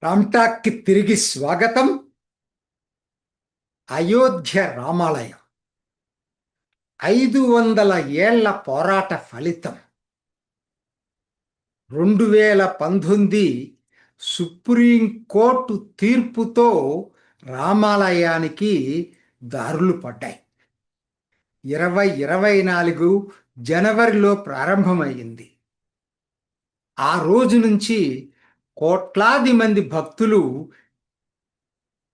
రామ్టాక్కి తిరిగి స్వాగతం. అయోధ్య రామాలయం 500 ఏళ్ల పోరాట ఫలితం. 2019 సుప్రీంకోర్టు తీర్పుతో రామాలయానికి దారులు పడ్డాయి. 2024 జనవరిలో ప్రారంభమైంది. ఆ రోజు నుంచి కోట్లాది మంది భక్తులు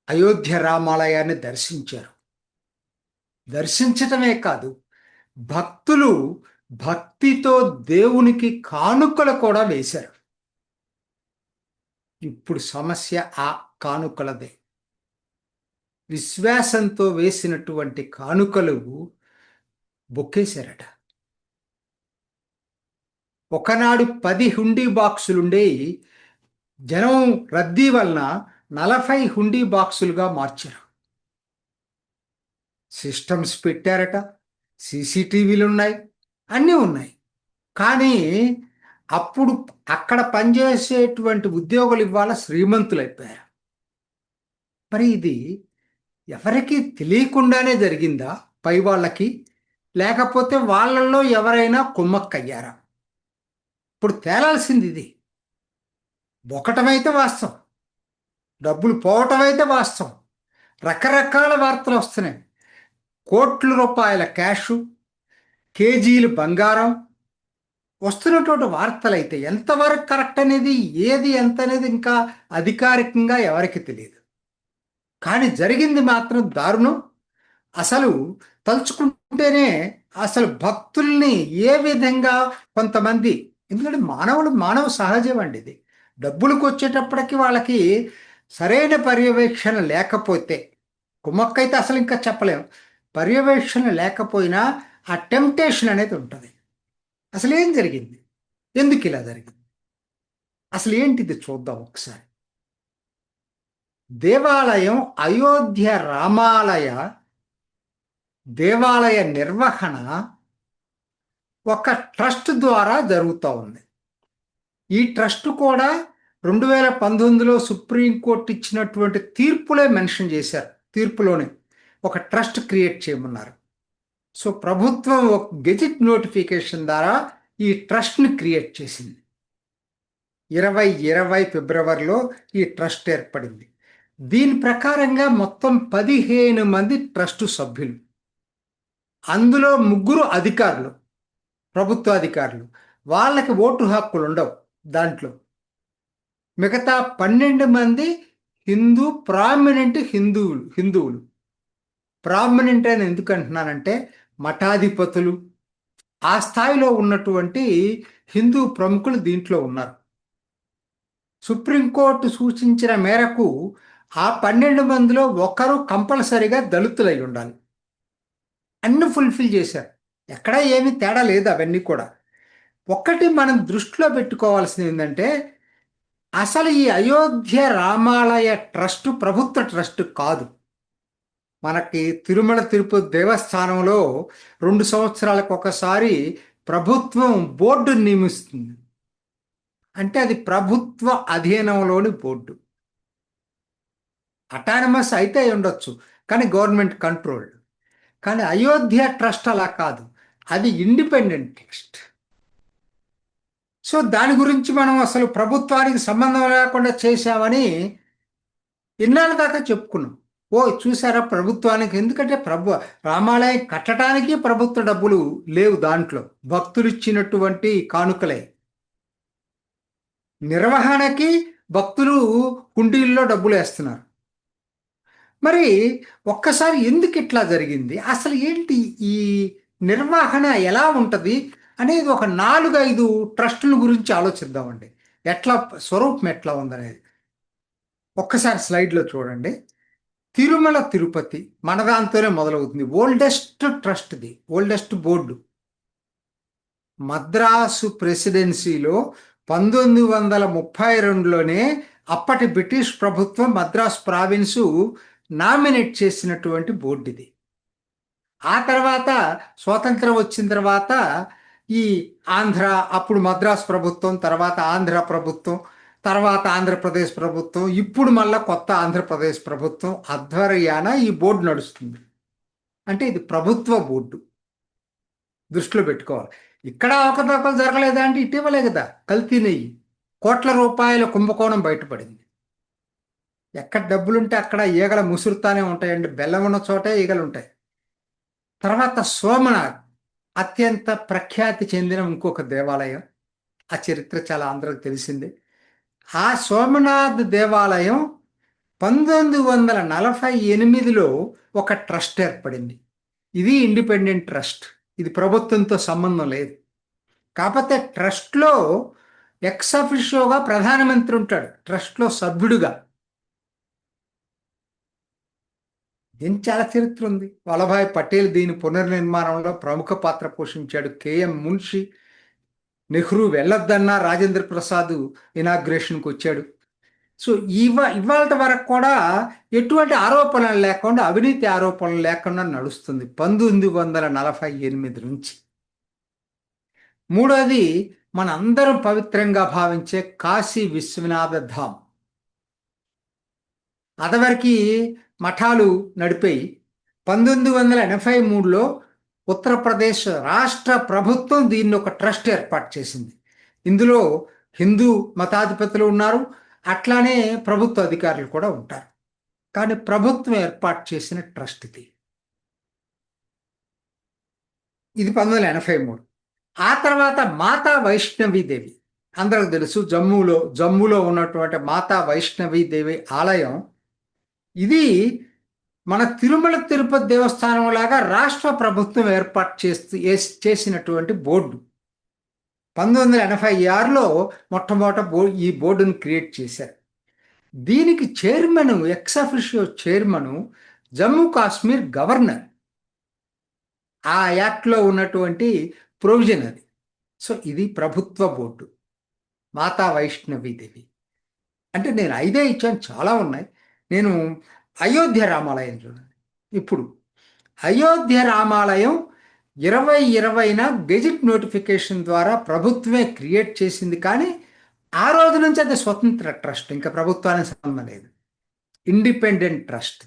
అయోధ్య రామాలయాన్ని దర్శించారు. దర్శించటమే కాదు, భక్తులు భక్తితో దేవునికి కానుకలు కూడా వేశారు. ఇప్పుడు సమస్య ఆ కానుకలదే. విశ్వాసంతో వేసినటువంటి కానుకలు బొక్కేశారట. ఒకనాడు 10 హుండీ బాక్సులుండే జనం రద్దీ వలన 40 హుండీ బాక్సులుగా మార్చారు. సిస్టమ్స్ పెట్టారట, సీసీటీవీలు ఉన్నాయి, అన్నీ ఉన్నాయి. కానీ అప్పుడు అక్కడ పనిచేసేటువంటి ఉద్యోగులు ఇవాళ శ్రీమంతులైపోయారు. మరి ఇది ఎవరికి తెలియకుండానే జరిగిందా పై వాళ్ళకి, లేకపోతే వాళ్ళల్లో ఎవరైనా కుమ్మక్కయ్యారా? ఇప్పుడు తేలాల్సింది ఇది. ఒకటమైతే వాస్తవం, డబ్బులు పోవటమైతే వాస్తవం. రకరకాల వార్తలు వస్తున్నాయి. కోట్ల రూపాయల క్యాషు, కేజీలు బంగారం వస్తున్నటువంటి వార్తలు అయితే ఎంతవరకు కరెక్ట్ అనేది, ఏది ఎంత అనేది ఇంకా అధికారికంగా ఎవరికి తెలియదు. కానీ జరిగింది మాత్రం దారుణం. అసలు తలుచుకుంటేనే అసలు భక్తుల్ని ఏ విధంగా కొంతమంది, ఎందుకంటే మానవ సహజం అండి ఇది. డబ్బులకు వచ్చేటప్పటికి వాళ్ళకి సరైన పర్యవేక్షణ లేకపోతే, కుమ్మక్కైతే అసలు ఇంకా చెప్పలేము, పర్యవేక్షణ లేకపోయినా ఆ టెంప్టేషన్ అనేది ఉంటుంది. అసలు ఏం జరిగింది, ఎందుకు ఇలా జరిగింది, అసలు ఏంటిది చూద్దాం ఒకసారి. దేవాలయం అయోధ్య రామాలయ దేవాలయ నిర్వహణ ఒక ట్రస్ట్ ద్వారా జరుగుతూ ఉంది. ఈ ట్రస్ట్ కూడా 2019లో సుప్రీంకోర్టు ఇచ్చినటువంటి తీర్పులే మెన్షన్ చేశారు. తీర్పులోనే ఒక ట్రస్ట్ క్రియేట్ చేయమన్నారు. సో ప్రభుత్వం ఒక గెజిట్ నోటిఫికేషన్ ద్వారా ఈ ట్రస్ట్ని క్రియేట్ చేసింది. 2020 ఫిబ్రవరిలో ఈ ట్రస్ట్ ఏర్పడింది. దీని ప్రకారంగా మొత్తం 15 మంది ట్రస్టు సభ్యులు, అందులో 3 అధికారులు, ప్రభుత్వ అధికారులు. వాళ్ళకి ఓటు హక్కులు ఉండవు దాంట్లో. మిగతా 12 మంది ప్రామినెంట్ హిందువులు. ప్రామినెంట్ అని ఎందుకు అంటున్నానంటే, మఠాధిపతులు, ఆ స్థాయిలో ఉన్నటువంటి హిందూ ప్రముఖులు దీంట్లో ఉన్నారు. సుప్రీంకోర్టు సూచించిన మేరకు ఆ 12 మందిలో ఒకరు కంపల్సరిగా దళితులై ఉండాలి. అన్ని ఫుల్ఫిల్ చేశారు, ఎక్కడా ఏమీ తేడా లేదు. అవన్నీ కూడా ఒక్కటి మనం దృష్టిలో పెట్టుకోవాల్సింది ఏంటంటే, అసలు ఈ అయోధ్య రామాలయ ట్రస్ట్ ప్రభుత్వ ట్రస్ట్ కాదు. మనకి తిరుమల తిరుపతి దేవస్థానంలో 2 సంవత్సరాలకు ఒకసారి ప్రభుత్వం బోర్డు నియమిస్తుంది. అంటే అది ప్రభుత్వ అధీనంలోని బోర్డు. అటానమస్ అయితే ఉండొచ్చు, కానీ గవర్నమెంట్ కంట్రోల్డ్. కానీ అయోధ్య ట్రస్ట్ అలా కాదు, అది ఇండిపెండెంట్ ట్రస్ట్. సో దాని గురించి మనం అసలు ప్రభుత్వానికి సంబంధం లేకుండా చేశామని ఇన్నాళ్ళ దాకా చెప్పుకున్నాం. చూసారా ప్రభుత్వానికి, ఎందుకంటే రామాలయం కట్టడానికి ప్రభుత్వ డబ్బులు లేవు, దాంట్లో భక్తులు ఇచ్చినటువంటి కానుకలే. నిర్వహణకి భక్తులు హుండీల్లో డబ్బులు వేస్తున్నారు. మరి ఒక్కసారి ఎందుకు ఇట్లా జరిగింది, అసలు ఏంటి ఈ నిర్వహణ ఎలా ఉంటుంది అనేది ఒక 4-5 ట్రస్టుల గురించి ఆలోచిద్దామండి. ఎట్లా స్వరూపం ఎట్లా ఉందనేది ఒక్కసారి స్లైడ్లో చూడండి. తిరుమల తిరుపతి మన దాంతోనే మొదలవుతుంది. ఓల్డెస్ట్ ట్రస్ట్ది, ఓల్డెస్ట్ బోర్డు. మద్రాసు ప్రెసిడెన్సీలో 1932లోనే అప్పటి బ్రిటిష్ ప్రభుత్వం మద్రాసు ప్రావిన్సు నామినేట్ చేసినటువంటి బోర్డు ఇది. ఆ తర్వాత స్వాతంత్రం వచ్చిన తర్వాత ఈ ఆంధ్ర, అప్పుడు మద్రాసు ప్రభుత్వం, తర్వాత ఆంధ్ర ప్రభుత్వం, తర్వాత ఆంధ్రప్రదేశ్ ప్రభుత్వం, ఇప్పుడు మళ్ళా కొత్త ఆంధ్రప్రదేశ్ ప్రభుత్వం ఆధ్వర్యాన ఈ బోర్డు నడుస్తుంది. అంటే ఇది ప్రభుత్వ బోర్డు, దృష్టిలో పెట్టుకోవాలి. ఇక్కడ అవకతవకలు జరగలేదా అంటే ఇటీవలే కదా కల్తీ నెయ్యి, కోట్ల రూపాయల కుంభకోణం బయటపడింది. ఎక్కడ డబ్బులుంటే అక్కడ ఈగల ముసురుతానే ఉంటాయండి, బెల్లం ఉన్న చోటే ఈగలు ఉంటాయి. తర్వాత సోమనాథ్, అత్యంత ప్రఖ్యాతి చెందిన ఇంకొక దేవాలయం, ఆ చరిత్ర చాలా అందరికి తెలిసిందే. ఆ సోమనాథ్ దేవాలయం 1948లో ఒక ట్రస్ట్ ఏర్పడింది. ఇది ఇండిపెండెంట్ ట్రస్ట్, ఇది ప్రభుత్వంతో సంబంధం లేదు. కాకపోతే ట్రస్ట్లో ఎక్స్ అఫిషియోగా ప్రధానమంత్రి ఉంటాడు, ట్రస్ట్లో సభ్యుడిగా. దీని చాలా చరిత్ర ఉంది. వల్లభాయ్ పటేల్ దీని పునర్నిర్మాణంలో ప్రముఖ పాత్ర పోషించాడు. కేఎం మున్షి, నెహ్రూ వెళ్ళొద్దన్నా రాజేంద్ర ప్రసాద్ ఇనాగ్రేషన్కి వచ్చాడు. సో ఇవాళ వరకు కూడా ఎటువంటి ఆరోపణలు లేకుండా, అవినీతి ఆరోపణలు లేకుండా నడుస్తుంది 1948 నుంచి. మూడోది మన అందరం పవిత్రంగా భావించే కాశీ విశ్వనాథ ధామ్. అదివరకు మఠాలు నడిపాయి. 1983లో ఉత్తరప్రదేశ్ రాష్ట్ర ప్రభుత్వం దీన్ని ఒక ట్రస్ట్ ఏర్పాటు చేసింది. ఇందులో హిందూ మతాధిపతులు ఉన్నారు, అట్లానే ప్రభుత్వ అధికారులు కూడా ఉంటారు. కానీ ప్రభుత్వం ఏర్పాటు చేసిన ట్రస్ట్ ఇది 1983. ఆ తర్వాత మాతా వైష్ణవీదేవి, అందరికి తెలుసు, జమ్మూలో ఉన్నటువంటి మాతా వైష్ణవీదేవి ఆలయం. ఇది మన తిరుమల తిరుపతి దేవస్థానం లాగా రాష్ట్ర ప్రభుత్వం ఏర్పాటు చేసినటువంటి బోర్డు. 1986లో మొట్టమొదట ఈ బోర్డును క్రియేట్ చేశారు. దీనికి chairman, ex officio chairman Jammu Kashmir governor. ఆ యాక్ట్లో ఉన్నటువంటి ప్రొవిజన్ అది. సో ఇది ప్రభుత్వ బోర్డు, మాతా వైష్ణవీదేవి. అంటే నేను 5 ఇచ్చాను, చాలా ఉన్నాయి. నేను అయోధ్య రామాలయం చూడండి. ఇప్పుడు అయోధ్య రామాలయం 2020న గెజిట్ నోటిఫికేషన్ ద్వారా ప్రభుత్వమే క్రియేట్ చేసింది. కానీ ఆ రోజు నుంచి అది స్వతంత్ర ట్రస్ట్, ఇంకా ప్రభుత్వానికి సంబంధం లేదు, ఇండిపెండెంట్ ట్రస్ట్.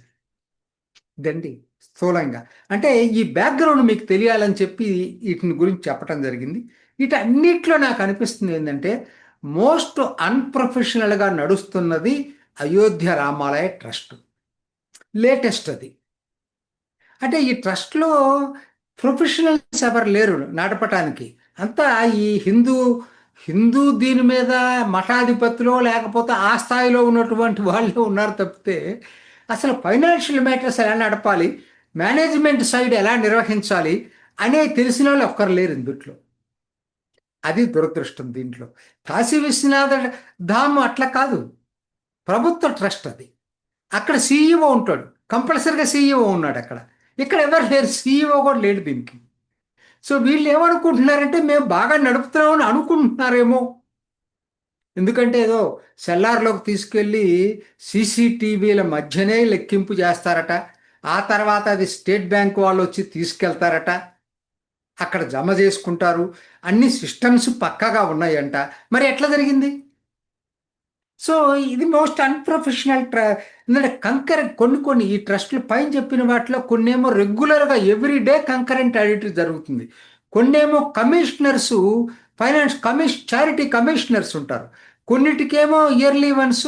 ఇదండి స్థూలంగా. అంటే ఈ బ్యాక్గ్రౌండ్ మీకు తెలియాలని చెప్పి వీటిని గురించి చెప్పడం జరిగింది. వీటన్నిటిలో నాకు అనిపిస్తుంది ఏంటంటే మోస్ట్ అన్ప్రొఫెషనల్గా నడుస్తున్నది అయోధ్య రామాలయ ట్రస్ట్, లేటెస్ట్ అది. అంటే ఈ ట్రస్ట్లో ప్రొఫెషనల్స్ ఎవరు లేరు నడపటానికి. అంతా ఈ హిందూ దీని మీద మఠాధిపతులు లేకపోతే ఆ స్థాయిలో ఉన్నటువంటి వాళ్ళు ఉన్నారు తప్పితే అసలు ఫైనాన్షియల్ మ్యాటర్స్ ఎలా నడపాలి, మేనేజ్మెంట్ సైడ్ ఎలా నిర్వహించాలి అనే తెలిసిన వాళ్ళు ఒక్కరు లేరు ఇందుట్లో. అది దురదృష్టం దీంట్లో. కాశీ విశ్వనాథ ధామ్ అట్లా కాదు, ప్రభుత్వ ట్రస్ట్ అది. అక్కడ సీఈఓ ఉంటాడు, కంపల్సరిగా సీఈఓ ఉన్నాడు అక్కడ. ఇక్కడ ఎవరు లేరు, సీఈఓ కూడా లేడు దీనికి. సో వీళ్ళు ఏమనుకుంటున్నారంటే మేము బాగా నడుపుతున్నామని అనుకుంటున్నారేమో. ఎందుకంటే ఏదో సెల్లార్లోకి తీసుకెళ్ళి సీసీటీవీల మధ్యనే లెక్కింపు చేస్తారట. ఆ తర్వాత అది స్టేట్ బ్యాంక్ వాళ్ళు వచ్చి తీసుకెళ్తారట, అక్కడ జమ చేసుకుంటారు. అన్ని సిస్టమ్స్ పక్కాగా ఉన్నాయంట. మరి ఎట్లా జరిగింది? సో ఇది మోస్ట్ అన్ప్రొఫెషనల్ ఎందుకంటే కొన్ని ఈ ట్రస్ట్లు పైన చెప్పిన వాటిలో కొన్నేమో రెగ్యులర్గా ఎవ్రీడే కంకరెంట్ ఆడిట్ జరుగుతుంది. కొన్నేమో కమిషనర్సు, చారిటీ కమిషనర్స్ ఉంటారు. కొన్నిటికేమో yearly once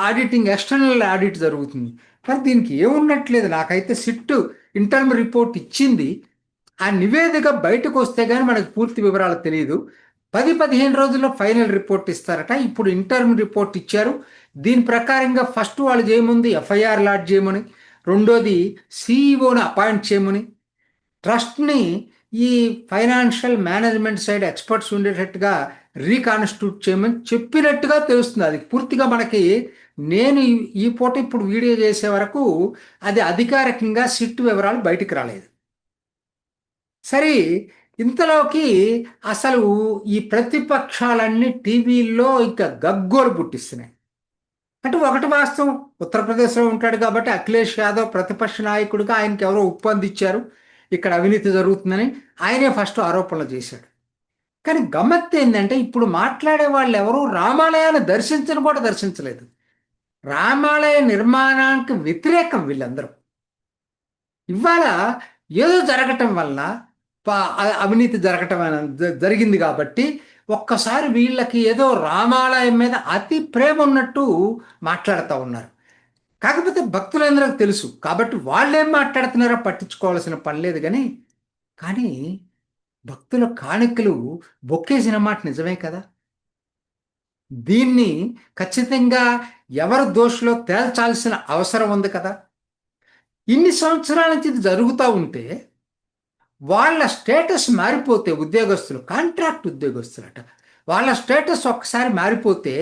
auditing, external audit జరుగుతుంది. కానీ దీనికి ఏమున్నట్లేదు. నాకైతే సిట్ ఇంటర్మ్ రిపోర్ట్ ఇచ్చింది, ఆ నివేదిక బయటకు వస్తే కానీ మనకు పూర్తి వివరాలు తెలియదు. 10-15 రోజుల్లో ఫైనల్ రిపోర్ట్ ఇస్తారట. ఇప్పుడు ఇంటర్మ్ రిపోర్ట్ ఇచ్చారు. దీని ప్రకారంగా ఫస్ట్ వాళ్ళు చేయముంది ఎఫ్ఐఆర్ లాడ్జ్ చేయమని, రెండోది సిఈఓని అపాయింట్ చేయమని, ట్రస్ట్ని ఈ ఫైనాన్షియల్ మేనేజ్మెంట్ సైడ్ ఎక్స్పర్ట్స్ ఉండేటట్టుగా రీకాన్స్టిట్యూట్ చేయమని చెప్పినట్టుగా తెలుస్తుంది. అది పూర్తిగా మనకి, నేను ఈ పూట ఇప్పుడు వీడియో చేసే వరకు అది అధికారికంగా సిట్ వివరాలు బయటికి రాలేదు. సరే, ఇంతలోకి అసలు ఈ ప్రతిపక్షాలన్నీ టీవీల్లో ఇంకా గగ్గోలు పుట్టిస్తున్నాయి. అంటే ఒకటి వాస్తవం, ఉత్తరప్రదేశ్లో ఉంటాడు కాబట్టి అఖిలేష్ యాదవ్ ప్రతిపక్ష నాయకుడిగా ఆయనకి ఎవరో ఒప్పందించారు ఇక్కడ అవినీతి జరుగుతుందని, ఆయనే ఫస్ట్ ఆరోపణలు చేశాడు. కానీ గమ్మత్తు ఏంటంటే ఇప్పుడు మాట్లాడే వాళ్ళు ఎవరు రామాలయాన్ని దర్శించను కూడా దర్శించలేదు. రామాలయ నిర్మాణానికి వ్యతిరేకం వీళ్ళందరూ. ఇవాళ ఏదో జరగటం వలన అవినీతి జరగటం జరిగింది కాబట్టి ఒక్కసారి వీళ్ళకి ఏదో రామాలయం మీద అతి ప్రేమ ఉన్నట్టు మాట్లాడుతూ ఉన్నారు. కాకపోతే భక్తులందరికీ తెలుసు కాబట్టి వాళ్ళేం మాట్లాడుతున్నారో పట్టించుకోవాల్సిన పని లేదు. కానీ భక్తుల కాணிకలు బొక్కేసిన మాట నిజమే కదా. దీన్ని ఖచ్చితంగా ఎవరు దోషులో తేల్చాల్సిన అవసరం ఉంది కదా. ఇన్ని సంవత్సరాల నుంచి ఇది జరుగుతూ ఉంటే వాళ్ళ స్టేటస్ మారిపోతే ఉద్యోగస్తులు, కాంట్రాక్ట్ ఉద్యోగస్తులట, వాళ్ళ స్టేటస్ ఒక్కసారి మారిపోతే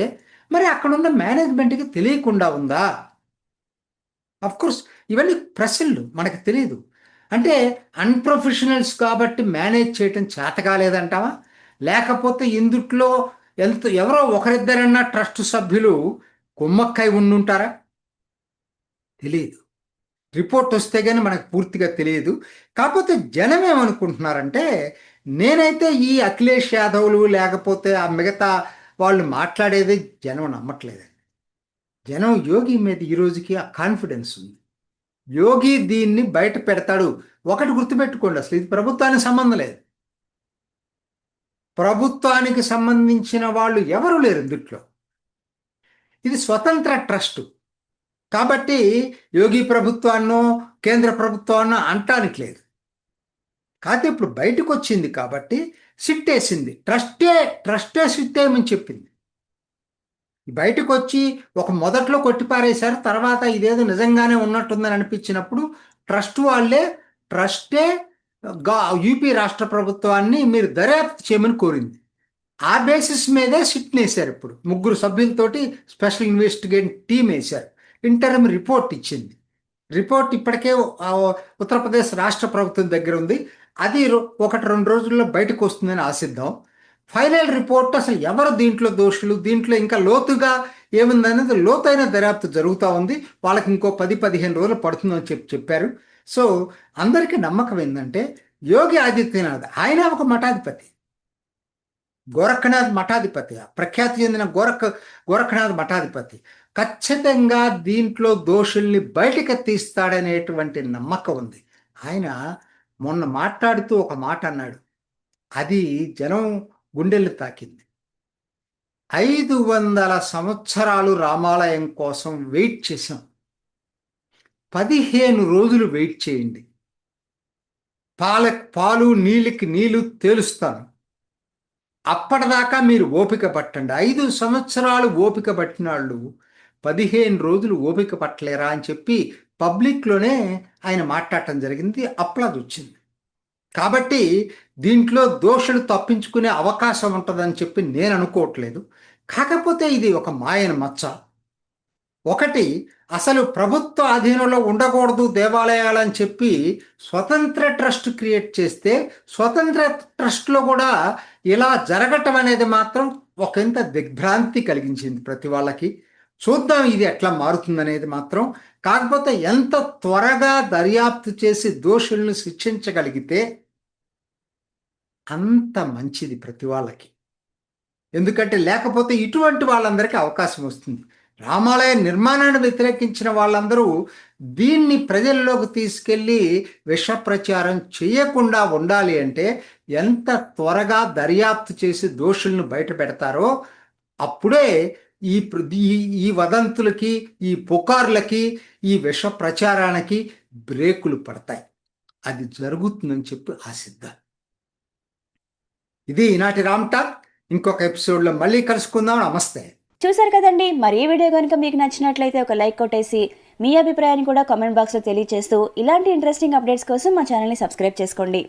మరి అక్కడున్న మేనేజ్మెంట్కి తెలియకుండా ఉందా? కోర్స్ ఇవన్నీ ప్రశ్నలు మనకు తెలియదు. అంటే అన్ప్రొఫెషనల్స్ కాబట్టి మేనేజ్ చేయటం చేత కాలేదంటావా, లేకపోతే ఇందుట్లో ఎవరో ఒకరిద్దరన్నా ట్రస్ట్ సభ్యులు కుమ్మక్కై ఉండుంటారా? తెలియదు. రిపోర్ట్ వస్తే కానీ మనకు పూర్తిగా తెలియదు. కాకపోతే జనం ఏమనుకుంటున్నారంటే, నేనైతే ఈ అఖిలేష్ యాదవ్లు లేకపోతే ఆ మిగతా వాళ్ళు మాట్లాడేది జనం నమ్మట్లేదండి. జనం యోగి మీద ఈ రోజుకి ఆ కాన్ఫిడెన్స్ ఉంది. యోగి దీన్ని బయట పెడతాడు. ఒకటి గుర్తుపెట్టుకోండి, అసలు ఇది ప్రభుత్వానికి సంబంధం లేదు. ప్రభుత్వానికి సంబంధించిన వాళ్ళు ఎవరు లేరు ఇందుట్లో. ఇది స్వతంత్ర ట్రస్ట్ కాబట్టి యోగి ప్రభుత్వాన్నో కేంద్ర ప్రభుత్వాన్నో అంటానికి లేదు. కాకపోతే ఇప్పుడు బయటకు వచ్చింది కాబట్టి సిట్టేసింది. ట్రస్టే సిట్టేయమని చెప్పింది. బయటకు వచ్చి ఒక మొదట్లో కొట్టిపారేశారు, తర్వాత ఇదేదో నిజంగానే ఉన్నట్టుందని అనిపించినప్పుడు ట్రస్టే యూపీ రాష్ట్ర ప్రభుత్వాన్ని మీరు దర్యాప్తు చేయమని కోరింది. ఆ బేసిస్ మీదే సిట్ని వేశారు. ఇప్పుడు 3 సభ్యులతోటి స్పెషల్ ఇన్వెస్టిగేషన్ టీం వేశారు. ఇంటర్మ్ రిపోర్ట్ ఇచ్చింది. రిపోర్ట్ ఇప్పటికే ఉత్తరప్రదేశ్ రాష్ట్ర ప్రభుత్వం దగ్గర ఉంది. అది 1-2 రోజుల్లో బయటకు వస్తుందని ఆశిద్దాం. ఫైనల్ రిపోర్ట్ అసలు ఎవరు దీంట్లో దోషులు, దీంట్లో ఇంకా లోతుగా ఏముందనేది లోతైన దర్యాప్తు జరుగుతూ ఉంది. వాళ్ళకి ఇంకో 10-15 రోజులు పడుతుందని చెప్పారు. సో అందరికీ నమ్మకం ఏంటంటే యోగి ఆదిత్యనాథ్ ఆయన ఒక మఠాధిపతి, గోరఖనాథ్ మఠాధిపతి, ప్రఖ్యాతి చెందిన గోరఖనాథ్ మఠాధిపతి. ఖచ్చితంగా దీంట్లో దోషుల్ని బయటకు తీస్తాడనేటువంటి నమ్మకం ఉంది. ఆయన మొన్న మాట్లాడుతూ ఒక మాట అన్నాడు, అది జనం గుండెలు తాకింది. 500 సంవత్సరాలు రామాలయం కోసం వెయిట్ చేశాం, 15 రోజులు వెయిట్ చేయండి, పాలు నీళ్ళకి నీళ్లు తేలుస్తాను, అప్పటిదాకా మీరు ఓపిక పట్టండి. 5 సంవత్సరాలు ఓపిక పట్టిన వాళ్ళు 15 రోజులు ఓపిక పట్టలేరా అని చెప్పి పబ్లిక్లోనే ఆయన మాట్లాడటం జరిగింది. అప్లాజ్ వచ్చింది. కాబట్టి దీంట్లో దోషులు తప్పించుకునే అవకాశం ఉంటుందని చెప్పి నేను అనుకోవట్లేదు. కాకపోతే ఇది ఒక మాయన మచ్చ. ఒకటి, అసలు ప్రభుత్వ అధీనంలో ఉండకూడదు దేవాలయాలని చెప్పి స్వతంత్ర ట్రస్ట్ క్రియేట్ చేస్తే స్వతంత్ర ట్రస్ట్లో కూడా ఇలా జరగటం అనేది మాత్రం ఒకంత దిగ్భ్రాంతి కలిగించింది ప్రతి వాళ్ళకి. చూద్దాం ఇది ఎట్లా మారుతుందనేది మాత్రం. కాకపోతే ఎంత త్వరగా దర్యాప్తు చేసి దోషులను శిక్షించగలిగితే అంత మంచిది ప్రతి వాళ్ళకి. ఎందుకంటే లేకపోతే ఇటువంటి వాళ్ళందరికీ అవకాశం వస్తుంది. రామాలయ నిర్మాణాన్ని వ్యతిరేకించిన వాళ్ళందరూ దీన్ని ప్రజల్లోకి తీసుకెళ్ళి విష ప్రచారం చేయకుండా ఉండాలి అంటే ఎంత త్వరగా దర్యాప్తు చేసి దోషులను బయట పెడతారో అప్పుడే ఈ వదంతులకి, ఈ పుకార్లకి, ఈ విష ప్రచారానికి బ్రేకులు పడతాయి. అది జరుగుతుందని చెప్పి ఆశిద్దాం. ఇది ఈనాటి రామ్ టాక్. ఇంకొక ఎపిసోడ్లో మళ్ళీ కలుసుకుందాం. నమస్తే. చూసారు కదండి, మరి ఈ వీడియో కనుక మీకు నచ్చినట్లయితే ఒక లైక్ కొట్టేసి మీ అభిప్రాయాన్ని కూడా కామెంట్ బాక్స్లో తెలియజేస్తూ ఇలాంటి ఇంట్రెస్టింగ్ అప్డేట్స్ కోసం మా ఛానల్ని సబ్స్క్రైబ్ చేసుకోండి.